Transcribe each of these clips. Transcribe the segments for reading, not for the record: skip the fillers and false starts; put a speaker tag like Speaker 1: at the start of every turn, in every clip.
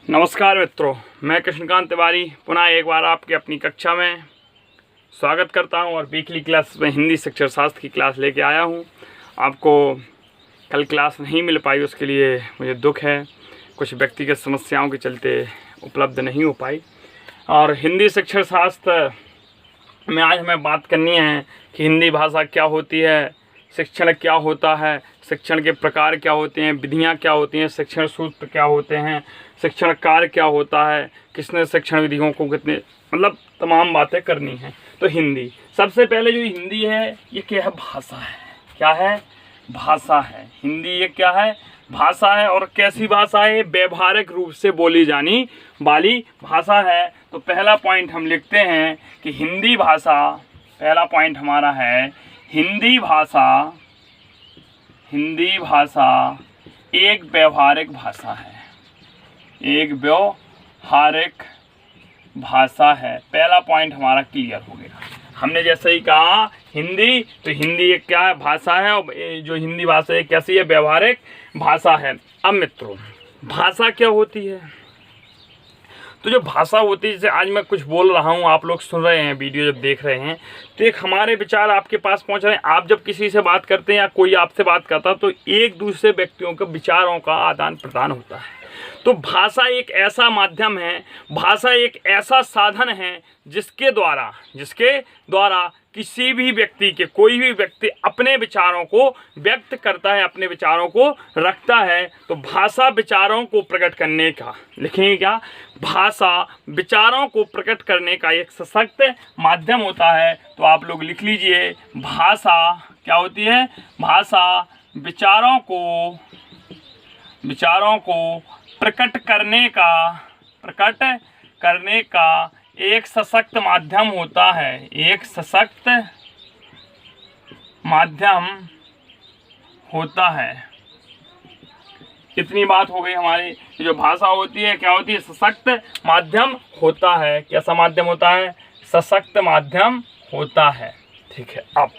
Speaker 1: नमस्कार मित्रों, मैं कृष्णकांत तिवारी पुनः एक बार आपके अपनी कक्षा में स्वागत करता हूं और वीकली क्लास में हिंदी शिक्षण शास्त्र की क्लास लेके आया हूं। आपको कल क्लास नहीं मिल पाई, उसके लिए मुझे दुख है। कुछ व्यक्तिगत समस्याओं के चलते उपलब्ध नहीं हो पाई। और हिंदी शिक्षण शास्त्र में आज हमें बात करनी है कि हिंदी भाषा क्या होती है, शिक्षण क्या होता है, शिक्षण के प्रकार क्या होते हैं, विधियाँ क्या होती हैं, शिक्षण सूत्र क्या होते हैं, शिक्षण कार्य क्या होता है, किसने शिक्षण विधियों को कितने तमाम बातें करनी हैं। तो हिंदी सबसे पहले जो हिंदी है ये क्या है? भाषा है। क्या है? भाषा है। हिंदी ये क्या है? भाषा है। और कैसी भाषा है? व्यवहारिक रूप से बोली जाने वाली भाषा है। तो पहला पॉइंट हम लिखते हैं कि हिंदी भाषा, पहला पॉइंट हमारा है हिंदी भाषा एक व्यवहारिक भाषा है। एक व्यवहारिक भाषा है। पहला पॉइंट हमारा क्लियर हो गया। हमने जैसे ही कहा हिंदी, तो हिंदी एक क्या है? भाषा है। और जो हिंदी भाषा है कैसी है? व्यवहारिक भाषा है। अब मित्रों, भाषा क्या होती है? तो जो भाषा होती है, जैसे आज मैं कुछ बोल रहा हूँ, आप लोग सुन रहे हैं, वीडियो जब देख रहे हैं, तो एक हमारे विचार आपके पास पहुँच रहे हैं। आप जब किसी से बात करते हैं या कोई आपसे बात करता है, तो एक दूसरे व्यक्तियों के विचारों का आदान प्रदान होता है। तो भाषा एक ऐसा माध्यम है, भाषा एक ऐसा साधन है जिसके द्वारा किसी भी व्यक्ति के, कोई भी व्यक्ति अपने विचारों को व्यक्त करता है, अपने विचारों को रखता है। तो भाषा विचारों को प्रकट करने का, लिखेंगे क्या? भाषा विचारों को प्रकट करने का एक सशक्त माध्यम होता है। तो आप लोग लिख लीजिए, भाषा क्या होती है? भाषा विचारों को प्रकट करने का एक सशक्त माध्यम होता है। एक सशक्त माध्यम होता है। इतनी बात हो गई हमारी। जो भाषा होती है क्या होती है? सशक्त माध्यम होता है। कैसा माध्यम होता है? सशक्त माध्यम होता है। ठीक है। अब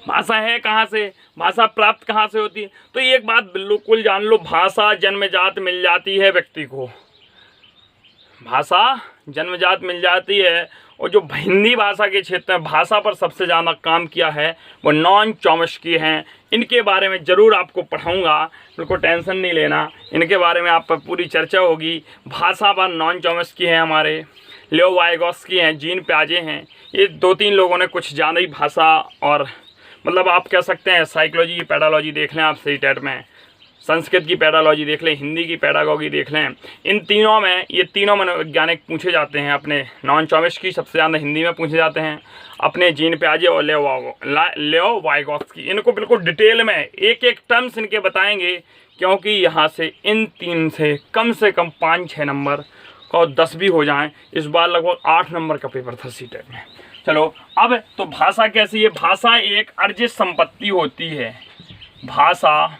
Speaker 1: भाषा है कहाँ से? भाषा प्राप्त कहाँ से होती है? तो एक बात बिल्कुल जान लो, भाषा जन्मजात मिल जाती है व्यक्ति को। भाषा जन्मजात मिल जाती है। और जो हिंदी भाषा के क्षेत्र में भाषा पर सबसे ज़्यादा काम किया है वो नॉन चॉम्स्की हैं। इनके बारे में ज़रूर आपको पढ़ाऊँगा, बिल्कुल टेंशन नहीं लेना। इनके बारे में आप पर पूरी चर्चा होगी। भाषा पर नॉन चॉम्स्की हैं हमारे, लियो वाइगोत्स्की हैं, जीन पियाजे हैं। ये दो तीन लोगों ने कुछ ज़्यादा ही भाषा और आप कह सकते हैं साइकोलॉजी की पेडालॉजी देख लें आप सही टेट में, संस्कृत की पेडालॉजी देख लें, हिंदी की पेडागॉगी देख लें। इन तीनों में, ये तीनों मनोवैज्ञानिक पूछे जाते हैं। अपने नॉन चॉम्स्की सबसे ज़्यादा हिंदी में पूछे जाते हैं, अपने जीन पियाजे और लियो वाइगोत्स्की। इनको बिल्कुल डिटेल में एक एक टर्म्स इनके बताएंगे, क्योंकि यहाँ से इन तीन से कम 5-6 नंबर और 10 भी हो जाएं। इस बार लगभग 8 नंबर का पेपर था सी टेट में। चलो, अब तो भाषा कैसी है? भाषा एक अर्जित संपत्ति होती है। भाषा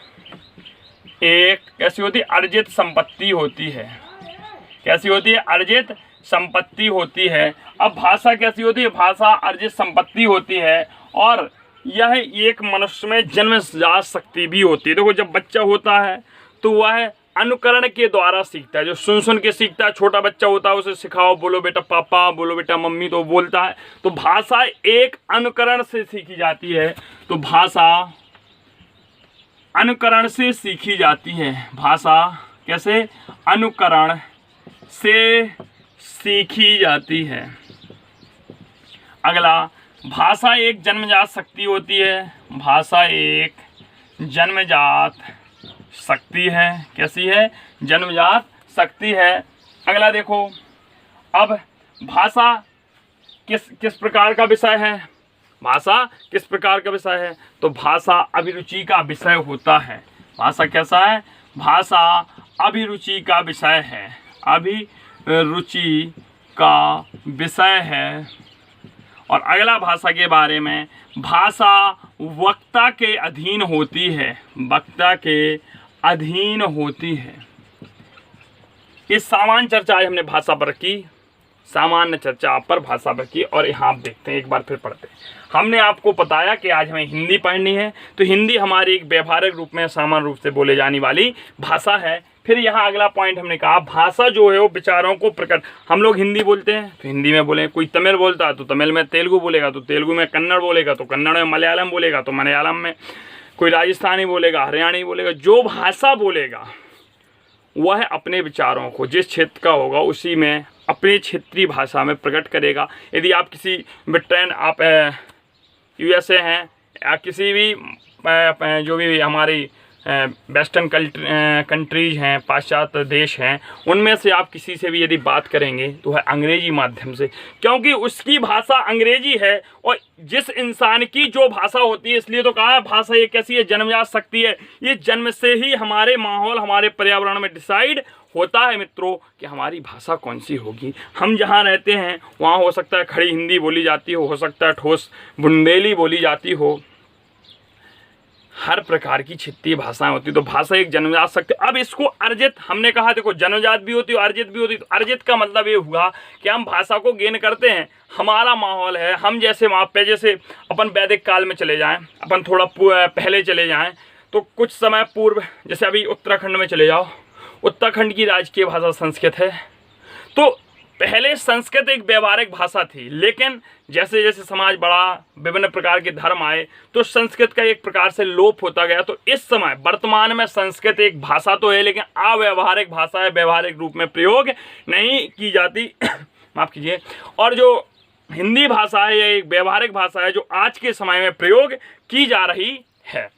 Speaker 1: एक कैसी होती है? अर्जित संपत्ति होती है। कैसी होती है? अर्जित संपत्ति होती है। अब भाषा कैसी होती है? भाषा अर्जित संपत्ति होती है। और यह एक मनुष्य में जन्मजात शक्ति भी होती है। देखो, जब बच्चा होता है तो वह अनुकरण के द्वारा सीखता है। जो सुन के सीखता है, छोटा बच्चा होता है, उसे सिखाओ, बोलो बेटा पापा, बोलो बेटा मम्मी, तो बोलता है। तो भाषा एक अनुकरण से सीखी जाती है। तो भाषा अनुकरण से सीखी जाती है। भाषा कैसे? अनुकरण से सीखी जाती है। अगला, भाषा एक जन्मजात शक्ति होती है। भाषा एक जन्मजात शक्ति है। कैसी है? जन्मजात शक्ति है। अगला देखो, अब भाषा किस प्रकार का विषय है? भाषा किस प्रकार का विषय है? तो भाषा अभिरुचि का विषय होता है। भाषा कैसा है? भाषा अभिरुचि का विषय है। अभिरुचि का विषय है। और अगला भाषा के बारे में, भाषा वक्ता के अधीन होती है। वक्ता के अधीन होती है। इस सामान्य चर्चा आज हमने भाषा पर की, सामान्य चर्चा पर भाषा पर की। और यहाँ आप देखते हैं, एक बार फिर पढ़ते हैं। हमने आपको बताया कि आज हमें हिंदी पढ़नी है। तो हिंदी हमारी एक व्यवहारिक रूप में सामान्य रूप से बोले जाने वाली भाषा है। फिर यहाँ अगला पॉइंट हमने कहा भाषा जो है वो विचारों को प्रकट, हम लोग हिंदी बोलते हैं तो हिंदी में बोले, कोई तमिल बोलता है तो तमिल में तेलुगु बोलेगा तो तेलुगु में, कन्नड़ बोलेगा तो कन्नड़ में, मलयालम बोलेगा तो मलयालम में, कोई राजस्थानी बोलेगा, हरियाणी बोलेगा। जो भाषा बोलेगा वह अपने विचारों को जिस क्षेत्र का होगा उसी में अपने क्षेत्रीय भाषा में प्रकट करेगा। यदि आप किसी ब्रिटेन, आप USA हैं या किसी भी जो भी हमारी वेस्टर्न कंट्रीज हैं, पाश्चात्य देश हैं, उनमें से आप किसी से भी यदि बात करेंगे तो वह अंग्रेजी माध्यम से, क्योंकि उसकी भाषा अंग्रेजी है। और जिस इंसान की जो भाषा होती है, इसलिए तो कहा है भाषा एक ऐसी है जन्मजात शक्ति है, ये जन्म से ही हमारे माहौल, हमारे पर्यावरण में डिसाइड होता है मित्रों कि हमारी भाषा कौन सी होगी। हम जहाँ रहते हैं वहाँ हो सकता है खड़ी हिंदी बोली जाती हो सकता है ठोस बुंदेली बोली जाती हो, हर प्रकार की क्षेत्रीय भाषाएं होती। तो भाषा एक जन्मजात शक्ति। अब इसको अर्जित, हमने कहा देखो जन्मजात भी होती है अर्जित भी होती है। तो अर्जित का मतलब ये हुआ कि हम भाषा को गेन करते हैं, हमारा माहौल है, हम जैसे वहाँ पे, जैसे अपन वैदिक काल में चले जाएं, अपन थोड़ा पहले चले जाएं तो कुछ समय पूर्व, जैसे अभी उत्तराखंड में चले जाओ, उत्तराखंड की राजकीय भाषा संस्कृत है। तो पहले संस्कृत एक व्यवहारिक भाषा थी, लेकिन जैसे जैसे समाज बढ़ा, विभिन्न प्रकार के धर्म आए, तो संस्कृत का एक प्रकार से लोप होता गया। तो इस समय वर्तमान में संस्कृत एक भाषा तो है, लेकिन अव्यवहारिक भाषा है, व्यवहारिक रूप में प्रयोग नहीं की जाती माफ़ कीजिए। और जो हिंदी भाषा है, यह एक व्यवहारिक भाषा है जो आज के समय में प्रयोग की जा रही है।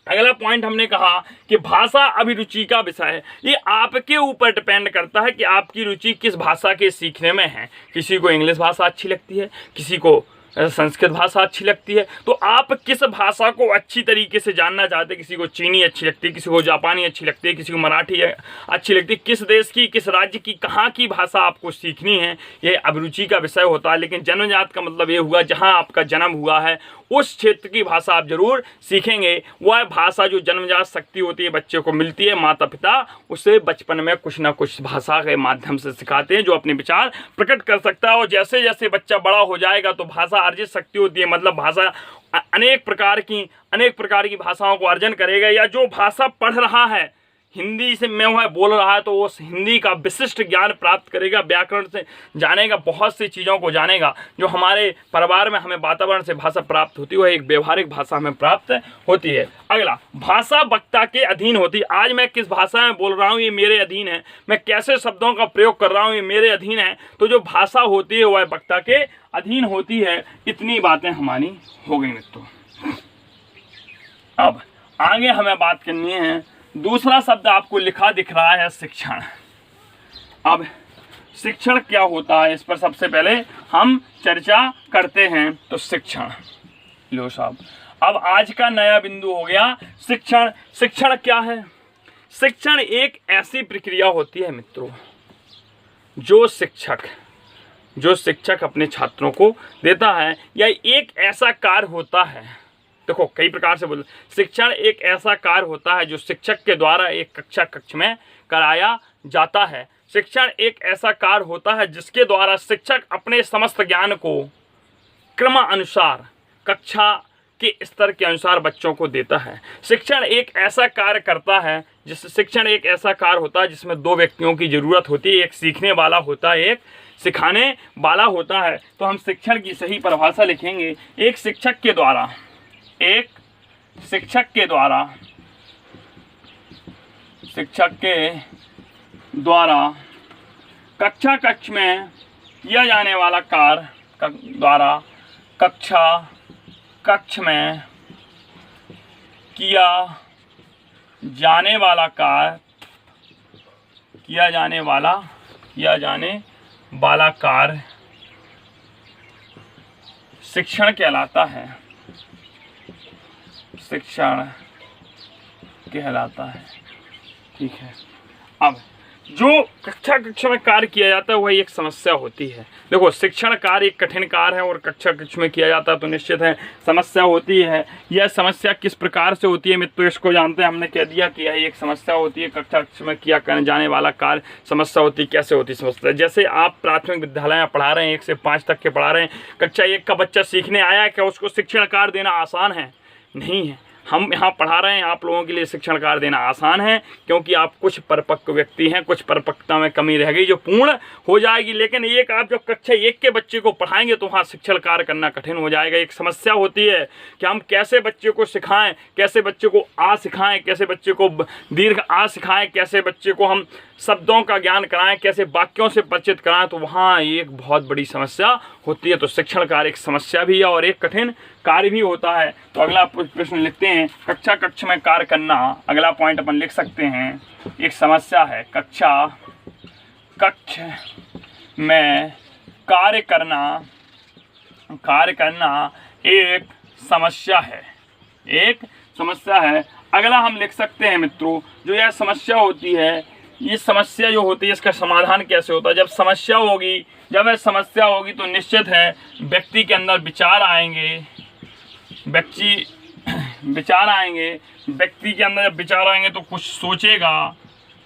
Speaker 1: अगला पॉइंट हमने कहा कि भाषा अभिरुचि का विषय है। ये आपके ऊपर डिपेंड करता है कि आपकी रुचि किस भाषा के सीखने में है। किसी को इंग्लिश भाषा अच्छी लगती है, किसी को संस्कृत भाषा अच्छी लगती है। तो आप किस भाषा को अच्छी तरीके से जानना चाहते हैं। किसी को चीनी अच्छी लगती है, किसी को जापानी अच्छी लगती है, किसी को मराठी अच्छी लगती है। किस देश की, किस राज्य की, कहाँ की भाषा आपको सीखनी है, ये अभिरुचि का विषय होता है। लेकिन जन्मजात का मतलब ये हुआ जहाँ आपका जन्म हुआ है उस क्षेत्र की भाषा आप जरूर सीखेंगे। वह भाषा जो जन्मजात शक्ति होती है, बच्चे को मिलती है, माता पिता उसे बचपन में कुछ ना कुछ भाषा के माध्यम से सिखाते हैं जो अपने विचार प्रकट कर सकता है। और जैसे जैसे बच्चा बड़ा हो जाएगा तो भाषा अर्जित शक्ति होती है, मतलब भाषा अनेक प्रकार की भाषाओं को अर्जन करेगा। या जो भाषा पढ़ रहा है, हिंदी से में वह बोल रहा है, तो वो हिंदी का विशिष्ट ज्ञान प्राप्त करेगा, व्याकरण से जानेगा, बहुत सी चीज़ों को जानेगा। जो हमारे परिवार में हमें वातावरण से भाषा प्राप्त होती है वह एक व्यवहारिक भाषा हमें प्राप्त होती है। अगला, भाषा वक्ता के अधीन होती है। आज मैं किस भाषा में बोल रहा हूँ ये मेरे अधीन है, मैं कैसे शब्दों का प्रयोग कर रहा हूँ ये मेरे अधीन है। तो जो भाषा होती है वह वक्ता के अधीन होती है। इतनी बातें हमारी हो गई मित्रों। अब आगे हमें बात करनी है, दूसरा शब्द आपको लिखा दिख रहा है शिक्षण। अब शिक्षण क्या होता है इस पर सबसे पहले हम चर्चा करते हैं। तो शिक्षण, लो साहब, अब आज का नया बिंदु हो गया शिक्षण। शिक्षण क्या है? शिक्षण एक ऐसी प्रक्रिया होती है मित्रों जो शिक्षक अपने छात्रों को देता है, या एक ऐसा कार्य होता है, देखो कई प्रकार से बोल, शिक्षण एक ऐसा कार्य होता है जो शिक्षक के द्वारा एक कक्ष में कराया जाता है। शिक्षण एक ऐसा कार्य होता है जिसके द्वारा शिक्षक अपने समस्त ज्ञान को क्रमानुसार कक्षा के स्तर के अनुसार बच्चों को देता है। शिक्षण एक ऐसा कार्य करता है शिक्षण एक ऐसा कार्य होता है जिसमें दो व्यक्तियों की जरूरत होती है, एक सीखने वाला होता है, एक सिखाने वाला होता है। तो हम शिक्षण की सही परिभाषा लिखेंगे, एक शिक्षक के द्वारा कक्ष में किया जाने वाला कार्य कक्ष में किया जाने वाला कार्य शिक्षण कहलाता है। ठीक है। अब जो कक्षा में कार्य किया जाता है वही एक समस्या होती है। देखो शिक्षण कार्य एक कठिन कार्य है और कक्ष में किया जाता है तो निश्चित है समस्या होती है। यह समस्या किस प्रकार से होती है मित्रों इसको जानते हैं। हमने कह दिया कि यह एक समस्या होती है, कक्ष में किया जाने वाला कार्य समस्या होती है। कैसे होती है समस्या? जैसे आप प्राथमिक विद्यालय में पढ़ा रहे हैं, 1 से 5 तक के पढ़ा रहे हैं, कक्षा 1 का बच्चा सीखने आया है, क्या उसको शिक्षण कार्य देना आसान है? नहीं है। हम यहाँ पढ़ा रहे हैं आप लोगों के लिए शिक्षण कार्य देना आसान है, क्योंकि आप कुछ परिपक्व व्यक्ति हैं, कुछ परिपक्वता में कमी रह गई जो पूर्ण हो जाएगी। लेकिन एक आप जब कक्षा 1 के बच्चे को पढ़ाएंगे तो वहाँ शिक्षण कार्य करना कठिन हो जाएगा। एक समस्या होती है कि हम कैसे बच्चे को सिखाएं, कैसे बच्चे को आ सिखाएं, कैसे बच्चे को दीर्घ आ सिखाएं, कैसे बच्चे को हम शब्दों का ज्ञान कराएं, कैसे वाक्यों से परिचित कराएं, तो वहाँ एक बहुत बड़ी समस्या होती है। तो शिक्षण कार्य एक समस्या भी है और एक कठिन कार्य भी होता है। तो अगला प्रश्न लिखते हैं, कक्ष में कार्य करना। अगला पॉइंट अपन लिख सकते हैं, एक समस्या है। कक्ष में कार्य करना एक समस्या है, एक समस्या है। अगला हम लिख सकते हैं मित्रों, जो यह समस्या होती है, ये समस्या जो होती है इसका समाधान कैसे होता है। जब समस्या होगी, जब यह समस्या होगी तो निश्चित है व्यक्ति के अंदर विचार आएंगे, व्यक्ति के अंदर जब विचार आएंगे तो कुछ सोचेगा,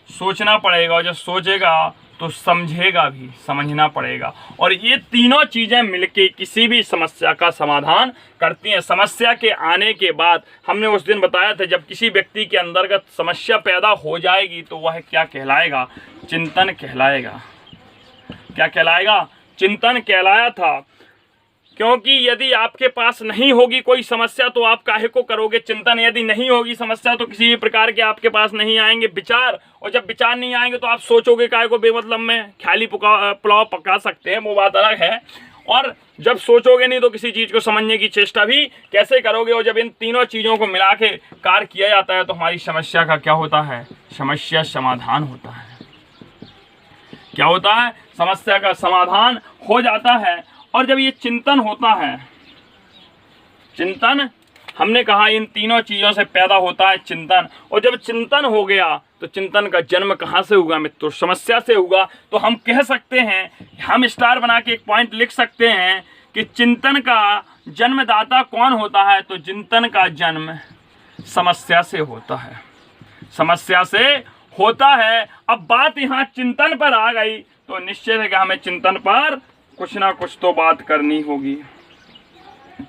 Speaker 1: सोचना पड़ेगा, और जब सोचेगा तो समझेगा भी, समझना पड़ेगा। और ये तीनों चीज़ें मिलके किसी भी समस्या का समाधान करती हैं। समस्या के आने के बाद हमने उस दिन बताया था, जब किसी व्यक्ति के अंतर्गत समस्या पैदा हो जाएगी तो वह क्या कहलाएगा, चिंतन कहलाएगा। क्या कहलाएगा, चिंतन कहलाया था। क्योंकि यदि आपके पास नहीं होगी कोई समस्या तो आप काहे को करोगे चिंतन। यदि नहीं होगी समस्या तो किसी भी प्रकार के आपके पास नहीं आएंगे विचार, और जब विचार नहीं आएंगे तो आप सोचोगे काहे को बेमतलब में। ख्याली पुलाव पका सकते हैं, वो बात अलग है। और जब सोचोगे नहीं तो किसी चीज़ को समझने की चेष्टा भी कैसे करोगे। और जब इन तीनों चीज़ों को मिला के कार्य किया जाता है तो हमारी समस्या का क्या होता है, समस्या समाधान होता है। क्या होता है, समस्या का समाधान हो जाता है। और जब ये चिंतन होता है, चिंतन हमने कहा इन तीनों चीज़ों से पैदा होता है चिंतन। और जब चिंतन हो गया तो चिंतन का जन्म कहाँ से हुआ मित्रों, समस्या से हुआ। तो हम कह सकते हैं, हम स्टार बना के एक पॉइंट लिख सकते हैं कि चिंतन का जन्मदाता कौन होता है। तो चिंतन का जन्म समस्या से होता है, समस्या से होता है। अब बात यहाँ चिंतन पर आ गई तो निश्चित है कि हमें चिंतन पर कुछ ना कुछ तो बात करनी होगी,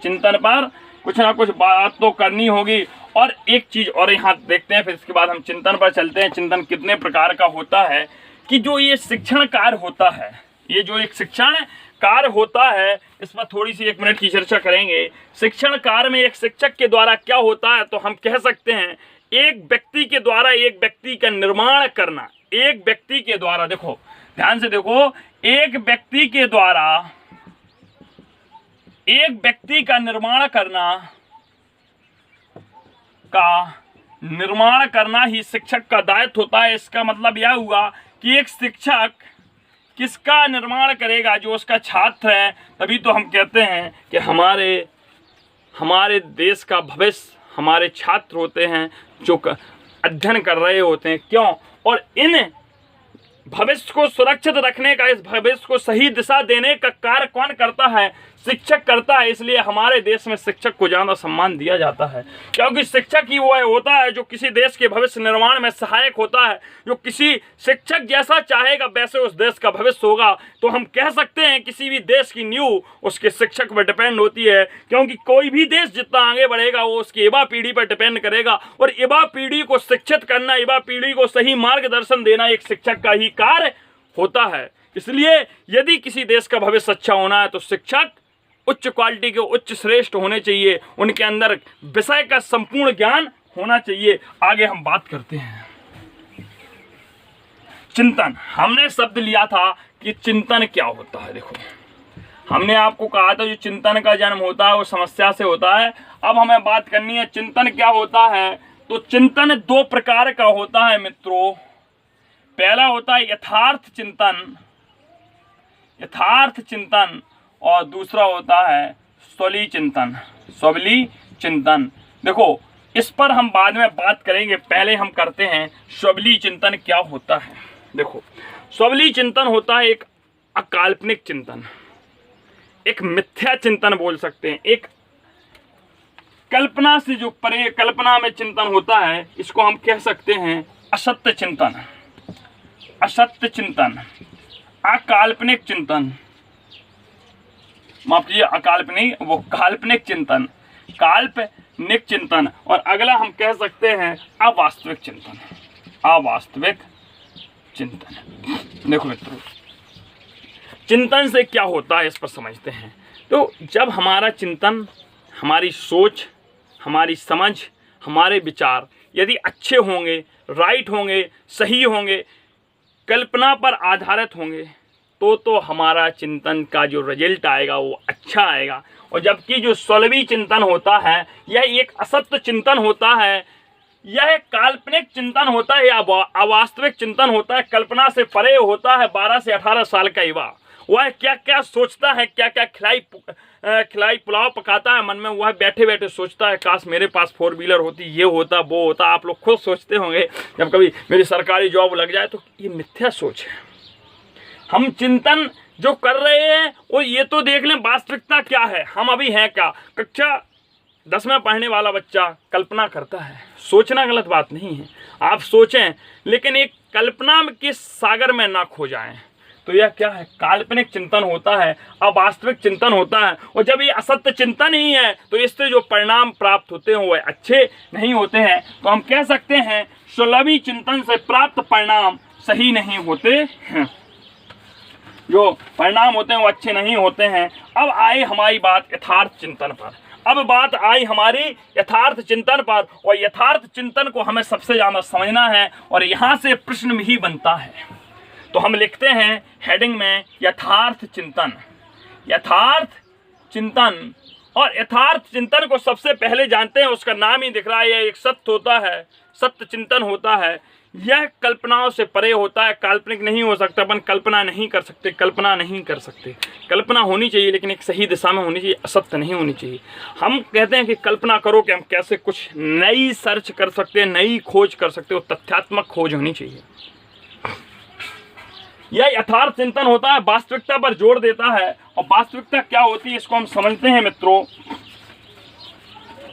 Speaker 1: चिंतन पर कुछ ना कुछ बात तो करनी होगी। और एक चीज़ और यहाँ देखते हैं, फिर इसके बाद हम चिंतन पर चलते हैं। चिंतन कितने प्रकार का होता है, कि जो ये शिक्षण कार्य होता है, ये जो एक शिक्षण कार्य होता है, इस पर थोड़ी सी 1 मिनट की चर्चा करेंगे। शिक्षण कार्य में एक शिक्षक के द्वारा क्या होता है, तो हम कह सकते हैं एक व्यक्ति के द्वारा एक व्यक्ति का निर्माण करना। एक व्यक्ति के द्वारा, देखो ध्यान से देखो, एक व्यक्ति के द्वारा एक व्यक्ति का निर्माण करना ही शिक्षक का दायित्व होता है। इसका मतलब यह हुआ कि एक शिक्षक किसका निर्माण करेगा, जो उसका छात्र है। तभी तो हम कहते हैं कि हमारे देश का भविष्य हमारे छात्र होते हैं जो अध्ययन कर रहे होते हैं। क्यों, और इन भविष्य को सुरक्षित रखने का, इस भविष्य को सही दिशा देने का कार्य कौन करता है, शिक्षक करता है। इसलिए हमारे देश में शिक्षक को ज़्यादा सम्मान दिया जाता है, क्योंकि शिक्षक ही वो होता है जो किसी देश के भविष्य निर्माण में सहायक होता है। जो किसी शिक्षक जैसा चाहेगा वैसे उस देश का भविष्य होगा। तो हम कह सकते हैं किसी भी देश की नींव उसके शिक्षक पर डिपेंड होती है, क्योंकि कोई भी देश जितना आगे बढ़ेगा वो उसकी युवा पीढ़ी पर डिपेंड करेगा। और युवा पीढ़ी को शिक्षित करना, युवा पीढ़ी को सही मार्गदर्शन देना एक शिक्षक का ही कार्य होता है। इसलिए यदि किसी देश का भविष्य अच्छा होना है तो शिक्षक उच्च क्वालिटी के, उच्च श्रेष्ठ होने चाहिए, उनके अंदर विषय का संपूर्ण ज्ञान होना चाहिए। आगे हम बात करते हैं चिंतन। हमने शब्द लिया था कि चिंतन क्या होता है। देखो हमने आपको कहा था जो चिंतन का जन्म होता है वो समस्या से होता है। अब हमें बात करनी है चिंतन क्या होता है। तो चिंतन 2 प्रकार का होता है मित्रों। पहला होता है यथार्थ चिंतन, और दूसरा होता है स्वली चिंतन। देखो इस पर हम बाद में बात करेंगे, पहले हम करते हैं स्वली चिंतन क्या होता है। देखो स्वली चिंतन होता है एक अकाल्पनिक चिंतन, एक मिथ्या चिंतन बोल सकते हैं, एक कल्पना से जो परे, कल्पना में चिंतन होता है, इसको हम कह सकते हैं असत्य चिंतन, अकाल्पनिक चिंतन, माफ कीजिए अकाल्पनिक, वो काल्पनिक चिंतन। काल्पनिक चिंतन, और अगला हम कह सकते हैं अवास्तविक चिंतन। अवास्तविक चिंतन। देखो मित्रों, चिंतन से क्या होता है इस पर समझते हैं। तो जब हमारा चिंतन, हमारी सोच, हमारी समझ, हमारे विचार यदि अच्छे होंगे, राइट होंगे, सही होंगे, कल्पना पर आधारित होंगे, तो हमारा चिंतन का जो रिजल्ट आएगा वो अच्छा आएगा। और जबकि जो स्वलवी चिंतन होता है यह एक असत्य चिंतन होता है, यह काल्पनिक चिंतन होता है या अवास्तविक चिंतन होता है, कल्पना से परे होता है। 12 से 18 साल का युवा वह क्या क्या सोचता है, क्या क्या खिलाई पुलाव पकाता है मन में, वह बैठे बैठे सोचता है काश मेरे पास 4 व्हीलर होती, ये होता, वो होता। आप लोग खुद सोचते होंगे जब कभी मेरी सरकारी जॉब लग जाए। तो ये मिथ्या सोच है। हम चिंतन जो कर रहे हैं वो ये तो देख लें वास्तविकता क्या है, हम अभी हैं क्या। कक्षा 10 में पढ़ने वाला बच्चा कल्पना करता है, सोचना गलत बात नहीं है, आप सोचें, लेकिन एक कल्पना के सागर में ना खो जाएं। तो यह क्या है, काल्पनिक चिंतन होता है, अवास्तविक चिंतन होता है। और जब ये असत्य चिंतन ही है तो इससे जो परिणाम प्राप्त होते हैं वह अच्छे नहीं होते हैं। तो हम कह सकते हैं स्वलवी चिंतन से प्राप्त परिणाम सही नहीं होते हैं, जो परिणाम होते हैं वो अच्छे नहीं होते हैं। अब आए हमारी बात यथार्थ चिंतन पर। अब बात आई हमारी यथार्थ चिंतन पर, और यथार्थ चिंतन को हमें सबसे ज़्यादा समझना है, और यहाँ से प्रश्न भी बनता है। तो हम लिखते हैं हेडिंग में यथार्थ चिंतन। यथार्थ चिंतन, और यथार्थ चिंतन को सबसे पहले जानते हैं, उसका नाम ही दिख रहा है, यह एक सत्य होता है, सत्य चिंतन होता है। यह कल्पनाओं से परे होता है, काल्पनिक नहीं हो सकता। अपन कल्पना नहीं कर सकते, कल्पना नहीं कर सकते। कल्पना होनी चाहिए लेकिन एक सही दिशा में होनी चाहिए, असत्य नहीं होनी चाहिए। हम कहते हैं कि कल्पना करो कि हम कैसे कुछ नई सर्च कर सकते हैं, नई खोज कर सकते हो, तथ्यात्मक खोज होनी चाहिए। यह यथार्थ चिंतन होता है, वास्तविकता पर जोर देता है। और वास्तविकता क्या होती है इसको हम समझते हैं मित्रों।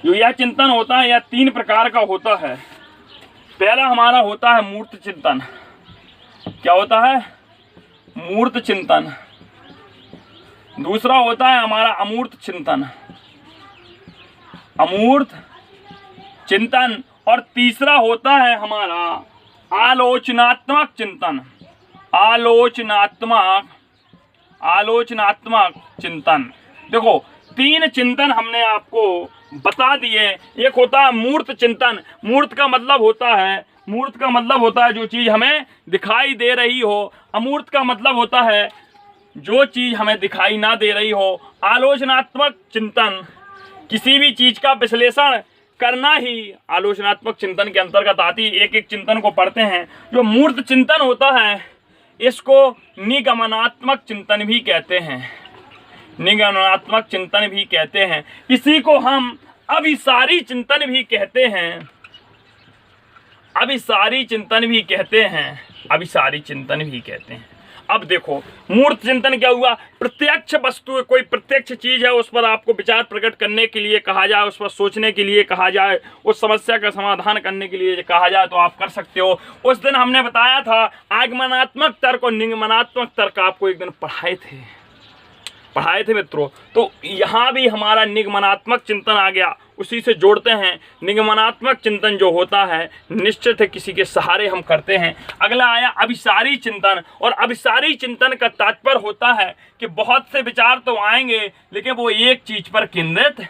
Speaker 1: जो यह चिंतन होता है यह 3 प्रकार का होता है। पहला हमारा होता है मूर्त चिंतन। क्या होता है? मूर्त चिंतन। दूसरा होता है हमारा अमूर्त चिंतन, अमूर्त चिंतन। और तीसरा होता है हमारा आलोचनात्मक चिंतन, आलोचनात्मक चिंतन। देखो 3 चिंतन हमने आपको बता दिए। एक होता है मूर्त चिंतन। मूर्त का मतलब होता है जो चीज़ हमें दिखाई दे रही हो। अमूर्त का मतलब होता है जो चीज़ हमें दिखाई ना दे रही हो। आलोचनात्मक चिंतन, किसी भी चीज़ का विश्लेषण करना ही आलोचनात्मक चिंतन के अंतर्गत आती है। एक एक चिंतन को पढ़ते हैं। जो मूर्त चिंतन होता है इसको निगमनात्मक चिंतन भी कहते हैं, निगमनात्मक चिंतन भी कहते हैं। इसी को हम अभिसारी चिंतन भी कहते हैं, अभिसारी चिंतन भी कहते हैं, अभिसारी चिंतन भी कहते हैं। अब देखो मूर्त चिंतन क्या हुआ? प्रत्यक्ष वस्तु, कोई प्रत्यक्ष चीज है उस पर आपको विचार प्रकट करने के लिए कहा जाए, उस पर सोचने के लिए कहा जाए, उस समस्या का समाधान करने के लिए कहा जाए तो आप कर सकते हो। उस दिन हमने बताया था आगमनात्मक तर्क और निगमनात्मक तर्क आपको एक दिन पढ़ाए थे मित्रों। तो यहाँ भी हमारा निगमनात्मक चिंतन आ गया, उसी से जोड़ते हैं। निगमनात्मक चिंतन जो होता है निश्चित है किसी के सहारे हम करते हैं। अगला आया अभिसारी चिंतन। और अभिसारी चिंतन का तात्पर्य होता है कि बहुत से विचार तो आएंगे लेकिन वो एक चीज पर केंद्रित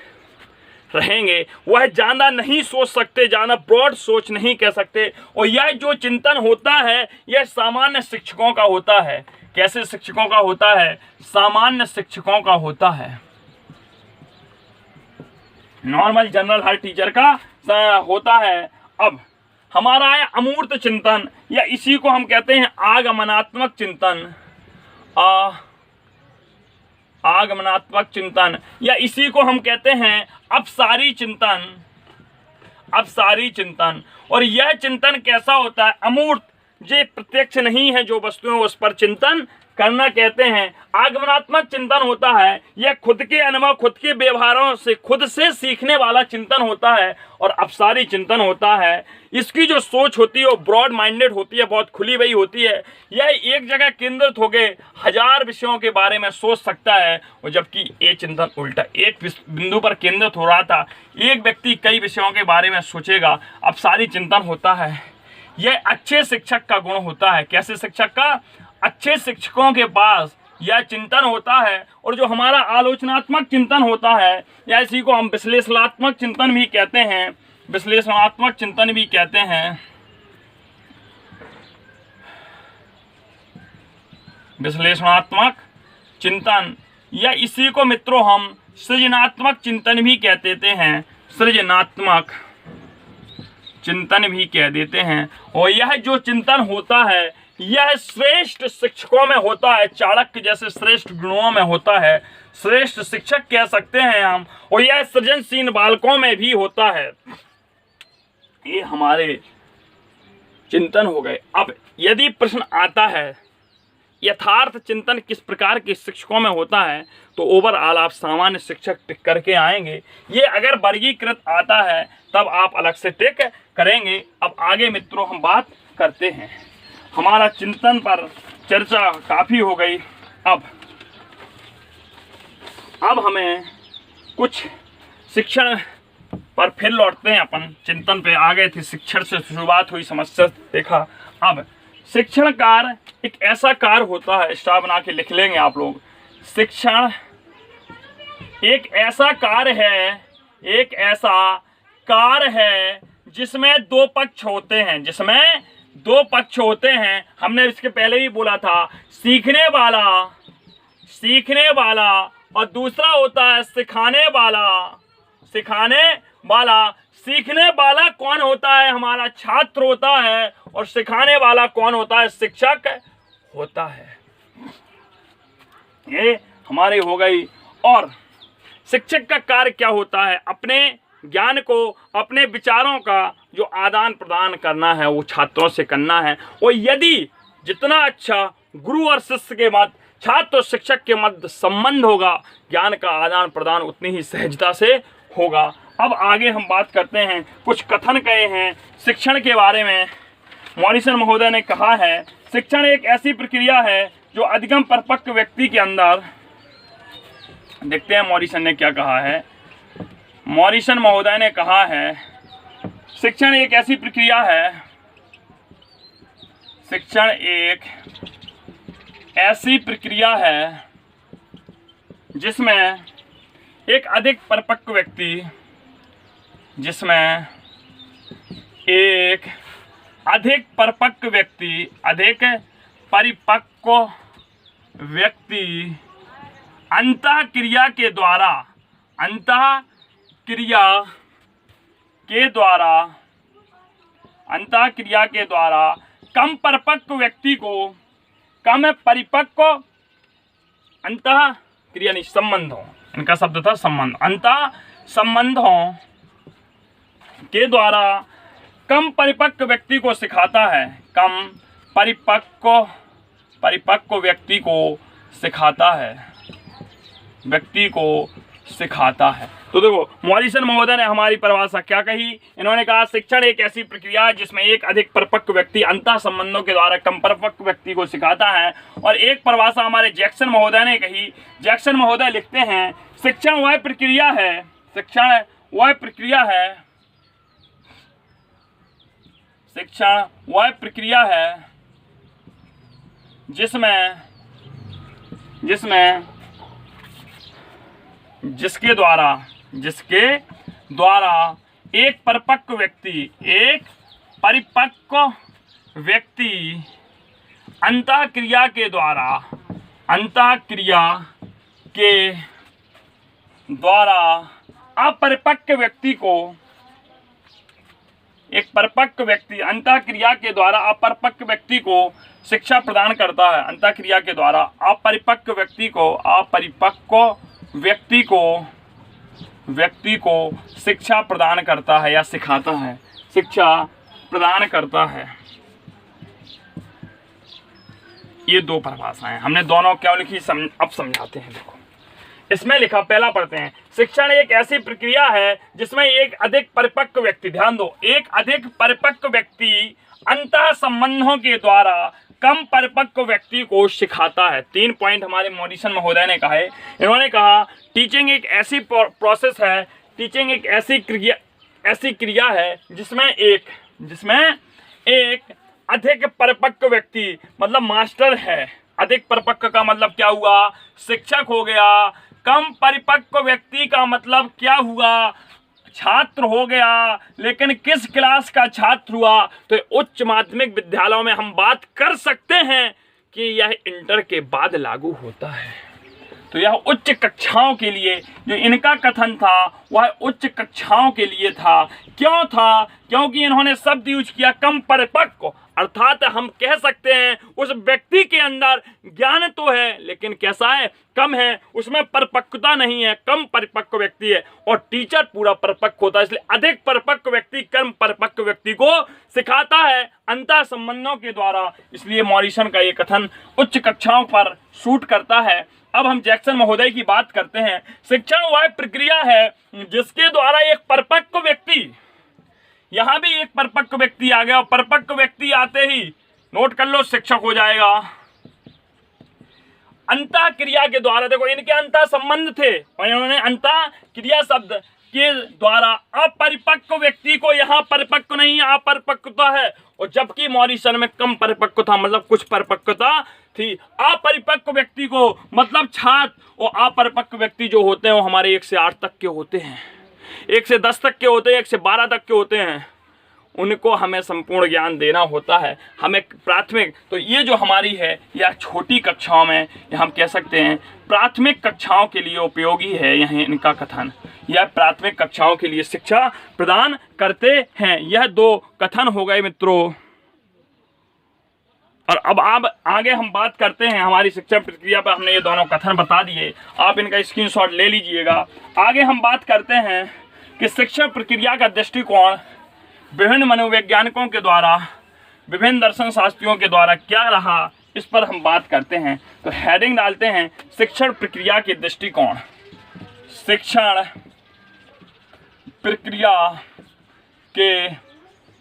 Speaker 1: रहेंगे। वह ज़्यादा नहीं सोच सकते, ज़्यादा ब्रॉड सोच नहीं कह सकते। और यह जो चिंतन होता है यह सामान्य शिक्षकों का होता है। कैसे शिक्षकों का होता है? सामान्य शिक्षकों का होता है, नॉर्मल जनरल हर टीचर का होता है। अब हमारा है अमूर्त चिंतन, या इसी को हम कहते हैं आगमनात्मक चिंतन, आगमनात्मक चिंतन, या इसी को हम कहते हैं अपसारी चिंतन, अपसारी चिंतन। और यह चिंतन कैसा होता है? अमूर्त, ये प्रत्यक्ष नहीं है जो वस्तुएं, उस पर चिंतन करना कहते हैं। आगमनात्मक चिंतन होता है, यह खुद के अनुभव, खुद के व्यवहारों से, खुद से सीखने वाला चिंतन होता है। और अपसारी चिंतन होता है, इसकी जो सोच होती है वो ब्रॉड माइंडेड होती है, बहुत खुली हुई होती है। यह एक जगह केंद्रित होकर हजार विषयों के बारे में सोच सकता है, और जबकि ये चिंतन उल्टा, एक बिंदु पर केंद्रित हो रहा था, एक व्यक्ति कई विषयों के बारे में सोचेगा। अपसारी चिंतन होता है, यह अच्छे शिक्षक का गुण होता है। कैसे शिक्षक का? अच्छे शिक्षकों के पास यह चिंतन होता है। और जो हमारा आलोचनात्मक चिंतन होता है, या इसी को हम विश्लेषणात्मक चिंतन भी कहते हैं, विश्लेषणात्मक चिंतन भी कहते हैं, विश्लेषणात्मक चिंतन, या इसी को मित्रों हम सृजनात्मक चिंतन भी कह देते हैं, सृजनात्मक चिंतन भी कह देते हैं। और यह जो चिंतन होता है, यह श्रेष्ठ शिक्षकों में होता है, चाणक्य जैसे श्रेष्ठ गुणों में होता है, श्रेष्ठ शिक्षक कह सकते हैं हम। और यह सृजनशील बालकों में भी होता है। ये हमारे चिंतन हो गए। अब यदि प्रश्न आता है यथार्थ चिंतन किस प्रकार के शिक्षकों में होता है, तो ओवरऑल आप सामान्य शिक्षक टिक करके आएंगे। ये अगर वर्गीकृत आता है तब आप अलग से टिक करेंगे। अब आगे मित्रों हम बात करते हैं, हमारा चिंतन पर चर्चा काफ़ी हो गई। अब हमें कुछ शिक्षण पर फिर लौटते हैं। अपन चिंतन पे आ गए थे, शिक्षण से शुरुआत हुई, समस्या देखा। अब शिक्षण कार्य एक ऐसा कार्य होता है, स्टार बना के लिख लेंगे आप लोग। शिक्षण एक ऐसा कार्य है, एक ऐसा कार्य है जिसमें दो पक्ष होते हैं, जिसमें दो पक्ष होते हैं। हमने इसके पहले भी बोला था, सीखने वाला और दूसरा होता है सिखाने वाला। सीखने वाला कौन होता है? हमारा छात्र होता है। और सिखाने वाला कौन होता है? शिक्षक होता है। ये हमारी हो गई। और शिक्षक का कार्य क्या होता है? अपने ज्ञान को, अपने विचारों का जो आदान प्रदान करना है वो छात्रों से करना है। और यदि जितना अच्छा गुरु और शिष्य के मध्य, छात्र और शिक्षक के मध्य संबंध होगा, ज्ञान का आदान प्रदान उतनी ही सहजता से होगा। अब आगे हम बात करते हैं, कुछ कथन कहे हैं शिक्षण के बारे में। मॉरिसन महोदय ने कहा है, शिक्षण एक ऐसी प्रक्रिया है जो अधिगम परिपक्व व्यक्ति के अंदर, देखते हैं मॉरिसन ने क्या कहा है। मॉरिसन महोदय ने कहा है, शिक्षण एक ऐसी प्रक्रिया है, शिक्षण एक ऐसी प्रक्रिया है जिसमें एक अधिक परिपक्व व्यक्ति, जिसमें एक अधिक परिपक्व व्यक्ति, अधिक परिपक्व व्यक्ति अंतःक्रिया के द्वारा कम परिपक्व व्यक्ति को, कम परिपक्व अंतःक्रिया नहीं, संबंधों, इनका शब्द था संबंध, अंतः संबंधों के द्वारा कम परिपक्व व्यक्ति को सिखाता है, कम परिपक्व व्यक्ति को सिखाता है, तो देखो मॉरिसन महोदय ने हमारी परिभाषा क्या कही। इन्होंने कहा, शिक्षण एक ऐसी प्रक्रिया है जिसमें एक अधिक परिपक्व व्यक्ति अंतः संबंधों के द्वारा कम परिपक्व व्यक्ति को सिखाता है। और एक परिभाषा हमारे जैक्सन महोदय ने कही। जैक्सन महोदय लिखते हैं, शिक्षण वह प्रक्रिया है जिसके द्वारा एक परिपक्व व्यक्ति अंतःक्रिया के द्वारा अपरिपक्व व्यक्ति को, एक परिपक्व व्यक्ति अंतःक्रिया के द्वारा अपरिपक्व व्यक्ति को शिक्षा प्रदान करता है। अंतःक्रिया के द्वारा अपरिपक्व व्यक्ति को शिक्षा प्रदान करता है या सिखाता है, शिक्षा प्रदान करता है। ये दो परिभाषाएं हमने दोनों क्या लिखी, अब समझाते हैं। देखो इसमें लिखा, पहला पढ़ते हैं। शिक्षण एक ऐसी प्रक्रिया है जिसमें एक अधिक परिपक्व व्यक्ति, ध्यान दो, एक अधिक परिपक्व व्यक्ति अंतः संबंधों के द्वारा कम परिपक्व व्यक्ति को सिखाता है। 3 पॉइंट हमारे मॉरिसन महोदय ने कहा है। इन्होंने कहा टीचिंग एक ऐसी प्रोसेस है, टीचिंग एक ऐसी क्रिया है जिसमें एक अधिक परिपक्व व्यक्ति मतलब मास्टर है। अधिक परिपक्व का मतलब क्या हुआ, शिक्षक हो गया। कम परिपक्व व्यक्ति का मतलब क्या हुआ, छात्र हो गया। लेकिन किस क्लास का छात्र हुआ, तो उच्च माध्यमिक विद्यालयों में हम बात कर सकते हैं कि यह इंटर के बाद लागू होता है। तो यह उच्च कक्षाओं के लिए जो इनका कथन था वह उच्च कक्षाओं के लिए था। क्यों था, क्योंकि इन्होंने शब्द यूज किया कम परिपक्व, अर्थात हम कह सकते हैं उस व्यक्ति के अंदर ज्ञान तो है लेकिन कैसा है, कम है, उसमें परिपक्वता नहीं है, कम परिपक्व व्यक्ति है। और टीचर पूरा परिपक्व होता है, इसलिए अधिक परिपक्व व्यक्ति कम परिपक्व व्यक्ति को सिखाता है अंतः संबंधों के द्वारा। इसलिए मॉरिसन का ये कथन उच्च कक्षाओं पर शूट करता है। अब हम जैक्सन महोदय की बात करते हैं। शिक्षण वह प्रक्रिया है जिसके द्वारा एक परिपक्व व्यक्ति, यहां भी एक परिपक्व व्यक्ति आ गया और परिपक्व व्यक्ति आते ही नोट कर लो शिक्षक हो जाएगा। अंतः क्रिया के द्वारा, देखो इनके अंतः संबंध थे और इन्होंने अंतः क्रिया शब्द के द्वारा अपरिपक्व व्यक्ति को, यहाँ परिपक्व नहीं अपरिपक्वता है, और जबकि मॉरिसन में कम परिपक्व था मतलब कुछ परिपक्वता थी। अपरिपक्व व्यक्ति को मतलब छात्र, और अपरिपक्व व्यक्ति जो होते हैं वो हमारे 1 से 8 तक के होते हैं, 1 से 10 तक के होते हैं, 1 से 12 तक के होते हैं। उनको हमें संपूर्ण ज्ञान देना होता है, हमें प्राथमिक। तो ये जो हमारी है यह छोटी कक्षाओं में, या हम कह सकते हैं प्राथमिक कक्षाओं के लिए उपयोगी है। यह इनका कथन, यह प्राथमिक कक्षाओं के लिए शिक्षा प्रदान करते हैं। यह 2 कथन हो गए मित्रों। और अब आप आगे हम बात करते हैं हमारी शिक्षा प्रक्रिया पर। हमने ये दोनों कथन बता दिए, आप इनका स्क्रीनशॉट ले लीजिएगा। आगे हम बात करते हैं कि शिक्षा प्रक्रिया का दृष्टिकोण विभिन्न मनोवैज्ञानिकों के द्वारा, विभिन्न दर्शन शास्त्रियों के द्वारा क्या रहा, इस पर हम बात करते हैं। तो हेडिंग डालते हैं शिक्षण प्रक्रिया के दृष्टिकोण। शिक्षण प्रक्रिया के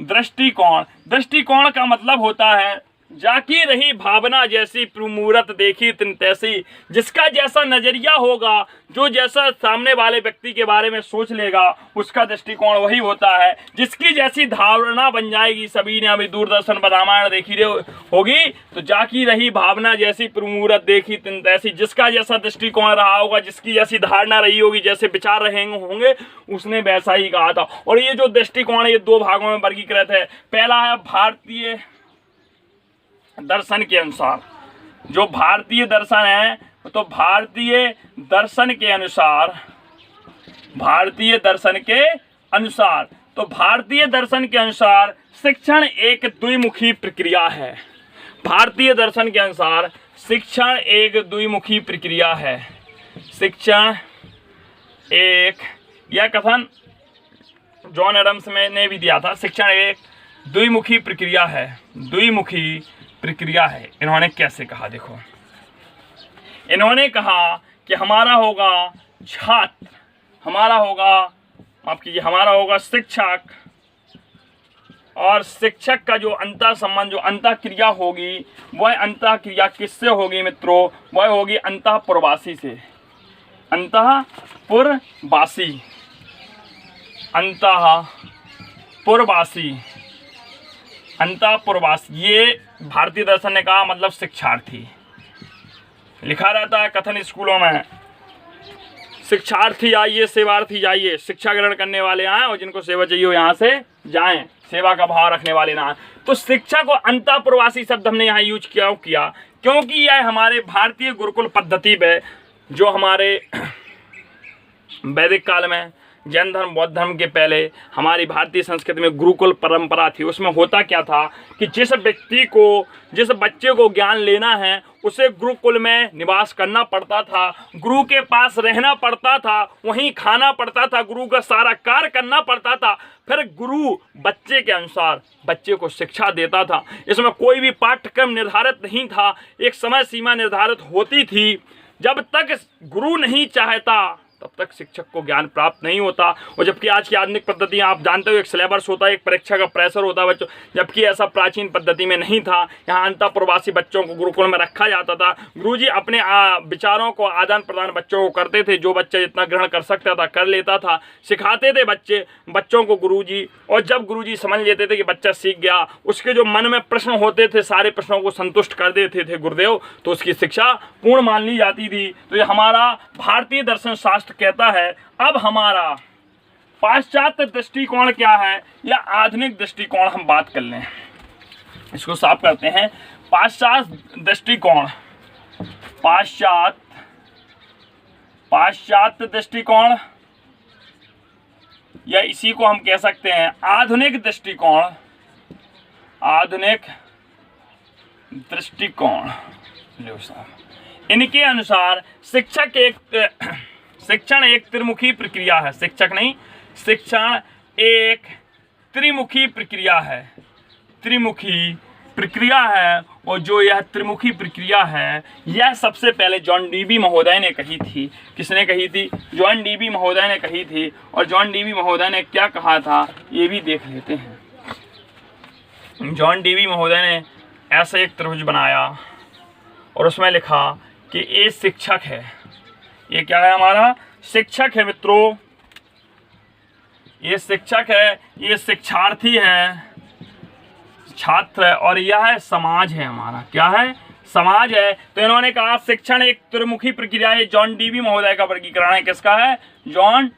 Speaker 1: दृष्टिकोण, दृष्टिकोण का मतलब होता है जाकी रही भावना जैसी प्रमूरत देखी तिन तैसी। जिसका जैसा नजरिया होगा, जो जैसा सामने वाले व्यक्ति के बारे में सोच लेगा, उसका दृष्टिकोण वही होता है। जिसकी जैसी धारणा बन जाएगी, सभी ने अभी दूरदर्शन पर रामायण देखी होगी, तो जाकी रही भावना जैसी प्रमूरत देखी तिन तैसी। जिसका जैसा दृष्टिकोण रहा होगा, जिसकी जैसी धारणा रही होगी, जैसे विचार रहे होंगे, उसने वैसा ही कहा था। और ये जो दृष्टिकोण है ये 2 भागों में वर्गीकृत है। पहला है भारतीय दर्शन के अनुसार, जो भारतीय दर्शन है, तो भारतीय दर्शन के अनुसार, भारतीय दर्शन के अनुसार, तो भारतीय दर्शन के अनुसार शिक्षण एक द्विमुखी प्रक्रिया है। भारतीय दर्शन के अनुसार शिक्षण एक द्विमुखी प्रक्रिया है। शिक्षण एक, यह कथन जॉन एडम्स ने भी दिया था, शिक्षण एक द्विमुखी प्रक्रिया है, द्विमुखी प्रक्रिया है। इन्होंने कैसे कहा, देखो इन्होंने कहा कि हमारा होगा छात्र, हमारा होगा, माफ कीजिए, हमारा होगा शिक्षक, और शिक्षक का जो अंतः संबंध, जो अंतः क्रिया होगी, वह अंतः क्रिया किससे होगी मित्रों, वह होगी अंतःपुरवासी से। अंतःपुरवासी, अंतःपुरवासी, अंतःपुरवासी, ये भारतीय दर्शन ने कहा मतलब शिक्षार्थी। लिखा रहता है कथन स्कूलों में, शिक्षार्थी आइए, सेवार्थी जाइए। शिक्षा ग्रहण करने वाले आए और जिनको सेवा चाहिए हो यहाँ से जाएं, सेवा का भाव रखने वाले ना आए। तो शिक्षा को अंतःपुरवासी शब्द हमने यहाँ यूज किया क्योंकि यह हमारे भारतीय गुरुकुल पद्धति में, जो हमारे वैदिक काल में जैन धर्म बौद्ध धर्म के पहले हमारी भारतीय संस्कृति में गुरुकुल परंपरा थी। उसमें होता क्या था कि जिस बच्चे को ज्ञान लेना है उसे गुरुकुल में निवास करना पड़ता था, गुरु के पास रहना पड़ता था, वहीं खाना पड़ता था, गुरु का सारा कार्य करना पड़ता था। फिर गुरु बच्चे के अनुसार बच्चे को शिक्षा देता था। इसमें कोई भी पाठ्यक्रम निर्धारित नहीं था, एक समय सीमा निर्धारित होती थी। जब तक गुरु नहीं चाहता तब तक शिक्षक को ज्ञान प्राप्त नहीं होता। और जबकि आज की आधुनिक पद्धतियाँ आप जानते हो, एक सिलेबस होता है, एक परीक्षा का प्रेशर होता है बच्चों, जबकि ऐसा प्राचीन पद्धति में नहीं था। यहाँ अंतःप्रवासी बच्चों को गुरुकुल में रखा जाता था। गुरुजी अपने विचारों को आदान प्रदान बच्चों को करते थे, जो बच्चा जितना ग्रहण कर सकता था कर लेता था, सिखाते थे बच्चों को गुरुजी। और जब गुरुजी समझ लेते थे कि बच्चा सीख गया, उसके जो मन में प्रश्न होते थे सारे प्रश्नों को संतुष्ट कर देते थे गुरुदेव, तो उसकी शिक्षा पूर्ण मान ली जाती थी। तो ये हमारा भारतीय दर्शन शास्त्र कहता है। अब हमारा पाश्चात्य दृष्टिकोण क्या है या आधुनिक दृष्टिकोण हम बात कर लें, इसको साफ करते हैं। पाश्चात्य दृष्टिकोण, पाश्चात्य दृष्टिकोण या इसी को हम कह सकते हैं आधुनिक दृष्टिकोण, आधुनिक दृष्टिकोण। इनके अनुसार शिक्षण एक त्रिमुखी प्रक्रिया है। शिक्षण एक त्रिमुखी प्रक्रिया है, त्रिमुखी प्रक्रिया है। और जो यह त्रिमुखी प्रक्रिया है यह सबसे पहले जॉन डीवी महोदय ने कही थी। किसने कही थी? जॉन डीवी महोदय ने कही थी। और जॉन डीवी महोदय ने क्या कहा था ये भी देख लेते हैं। जॉन डीवी महोदय ने ऐसा एक त्रिभुज बनाया और उसमें लिखा कि ये शिक्षक है, ये क्या है हमारा शिक्षक है मित्रों, ये शिक्षक है, ये शिक्षार्थी है, छात्र है, और यह है समाज है हमारा। क्या है? समाज है। तो इन्होंने कहा शिक्षण एक त्रिमुखी प्रक्रिया है। जॉन डीवी महोदय का वर्गीकरण है। किसका है? जॉन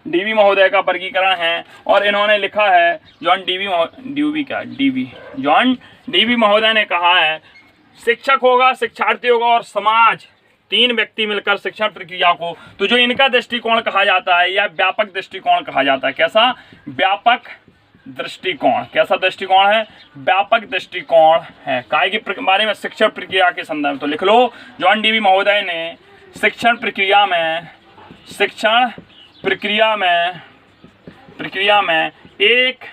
Speaker 1: डीवी महोदय का वर्गीकरण है। और इन्होंने लिखा है जॉन डीवी महोदय ने कहा है शिक्षक होगा, शिक्षार्थी होगा और समाज, तीन व्यक्ति मिलकर शिक्षण प्रक्रिया को, तो जो इनका दृष्टिकोण कहा जाता है यह व्यापक दृष्टिकोण कहा जाता है। कैसा? व्यापक दृष्टिकोण। कैसा दृष्टिकोण है? व्यापक दृष्टिकोण है। काय के बारे में? शिक्षण प्रक्रिया के संदर्भ। तो लिख लो, जॉन डीवी महोदय ने शिक्षण प्रक्रिया में एक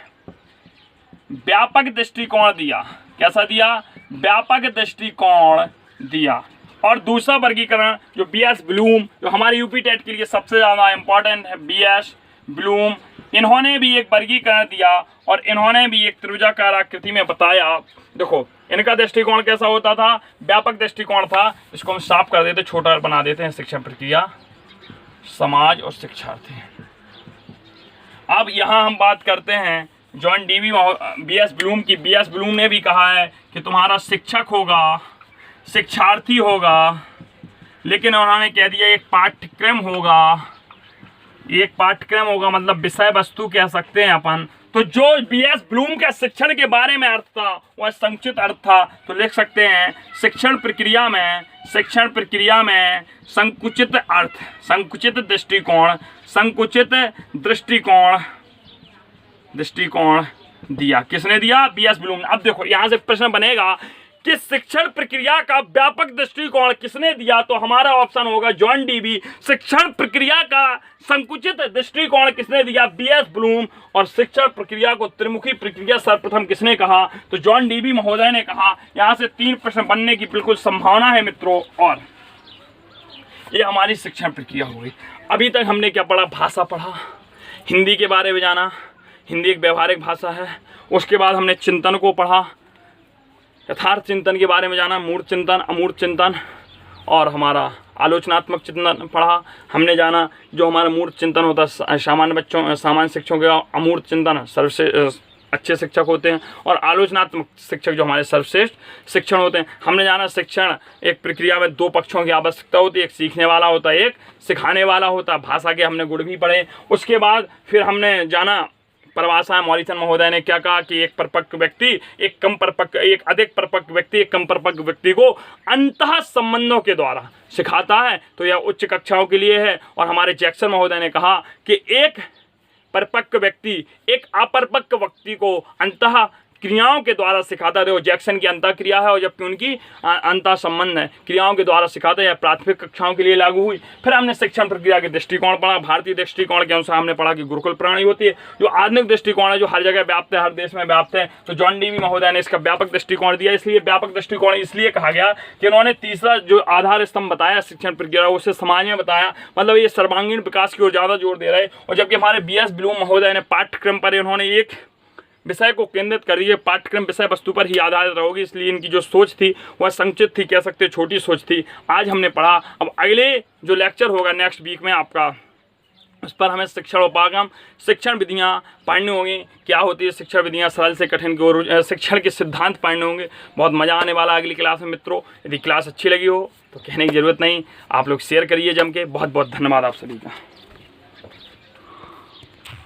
Speaker 1: व्यापक दृष्टिकोण दिया। कैसा दिया? व्यापक दृष्टिकोण दिया। और दूसरा वर्गीकरण जो बीएस ब्लूम, जो हमारे यूपी टेट के लिए सबसे ज़्यादा इम्पोर्टेंट है, बीएस ब्लूम, इन्होंने भी एक वर्गीकरण दिया और इन्होंने भी एक त्रिभुजाकार आकृति में बताया। देखो इनका दृष्टिकोण कैसा होता था? व्यापक दृष्टिकोण था। इसको हम साफ कर देते, छोटा बना देते हैं। शिक्षण प्रक्रिया, समाज और शिक्षार्थी। अब यहाँ हम बात करते हैं जॉन डीवी बीएस ब्लूम की। बीएस ब्लूम ने भी कहा है कि तुम्हारा शिक्षक होगा, शिक्षार्थी होगा, लेकिन उन्होंने कह दिया एक पाठ्यक्रम होगा, मतलब विषय वस्तु कह सकते हैं अपन। तो जो बीएस ब्लूम के शिक्षण के बारे में अर्थ था वह संकुचित अर्थ था। तो लिख सकते हैं शिक्षण प्रक्रिया में संकुचित अर्थ, संकुचित दृष्टिकोण दिया। किसने दिया? बीएस ब्लूम ने। अब देखो यहाँ से प्रश्न बनेगा कि शिक्षण प्रक्रिया का व्यापक दृष्टिकोण किसने दिया? तो हमारा ऑप्शन होगा जॉन डीवी। शिक्षण प्रक्रिया का संकुचित दृष्टिकोण किसने दिया? BS Bloom. और शिक्षण प्रक्रिया को त्रिमुखी प्रक्रिया सर्वप्रथम किसने कहा? तो जॉन डीवी महोदय ने कहा। यहाँ से 3 प्रश्न बनने की बिल्कुल संभावना है मित्रों। और ये हमारी शिक्षण प्रक्रिया हो गई। अभी तक हमने क्या पढ़ा? भाषा पढ़ा, हिंदी के बारे में जाना, हिंदी एक व्यवहारिक भाषा है। उसके बाद हमने चिंतन को पढ़ा, यथार्थ चिंतन के बारे में जाना, मूर्त चिंतन, अमूर्त चिंतन, और हमारा आलोचनात्मक चिंतन पढ़ा। हमने जाना जो हमारा मूर्त चिंतन होता है सामान्य शिक्षकों का, अमूर्त चिंतन सर्वश्रेष्ठ अच्छे शिक्षक होते हैं, और आलोचनात्मक शिक्षक जो हमारे सर्वश्रेष्ठ शिक्षण होते हैं। हमने जाना शिक्षण एक प्रक्रिया में 2 पक्षों की आवश्यकता होती है, एक सीखने वाला होता है, एक सिखाने वाला होता है। भाषा के हमने गुण भी पढ़े। उसके बाद फिर हमने जाना परिभाषा है मॉरिसन महोदय ने क्या कहा कि एक परिपक्व व्यक्ति एक अधिक परिपक्व व्यक्ति एक कम परिपक्व व्यक्ति को अंतः संबंधों के द्वारा सिखाता है। तो यह उच्च कक्षाओं के लिए है। और हमारे जैक्सन महोदय ने कहा कि एक परिपक्व व्यक्ति एक अपरिपक्व व्यक्ति को अंतः क्रियाओं के द्वारा सिखाता है। देखो जैक्सन की अंतः क्रिया है और जबकि उनकी अंतः संबंध है, क्रियाओं के द्वारा सिखाता है। यह प्राथमिक कक्षाओं के लिए लागू हुई। फिर हमने शिक्षण प्रक्रिया के दृष्टिकोण पढ़ा। भारतीय दृष्टिकोण के अनुसार हमने पढ़ा कि गुरुकुल प्रणाली होती है, जो आधुनिक दृष्टिकोण है, जो हर जगह व्याप्त है, हर देश में व्याप्त है। तो जॉन डीवी महोदय ने इसका व्यापक दृष्टिकोण दिया। इसलिए व्यापक दृष्टिकोण इसलिए कहा गया कि उन्होंने तीसरा जो आधार स्तंभ बताया शिक्षण प्रक्रिया, उसे समाज में बताया, मतलब ये सर्वांगीण विकास की ओर ज़्यादा जोर दे रहे। और जबकि हमारे BS ब्लूम महोदय ने पाठ्यक्रम पर उन्होंने एक विषय को केंद्रित कर दिए, पाठ्यक्रम विषय वस्तु पर ही आधारित रहोगी। इसलिए इनकी जो सोच थी वह संक्षिप्त थी, कह सकते छोटी सोच थी। आज हमने पढ़ा। अब अगले जो लेक्चर होगा नेक्स्ट वीक में आपका, उस पर हमें शिक्षण उपागम, शिक्षण विधियाँ पढ़नी होंगी। क्या होती है शिक्षण विधियाँ, सरल से कठिन की ओर, शिक्षण के सिद्धांत पढ़ने होंगे। बहुत मज़ा आने वाला अगली क्लास में मित्रों। यदि क्लास अच्छी लगी हो तो कहने की ज़रूरत नहीं, आप लोग शेयर करिए जम के। बहुत बहुत धन्यवाद आप सभी का।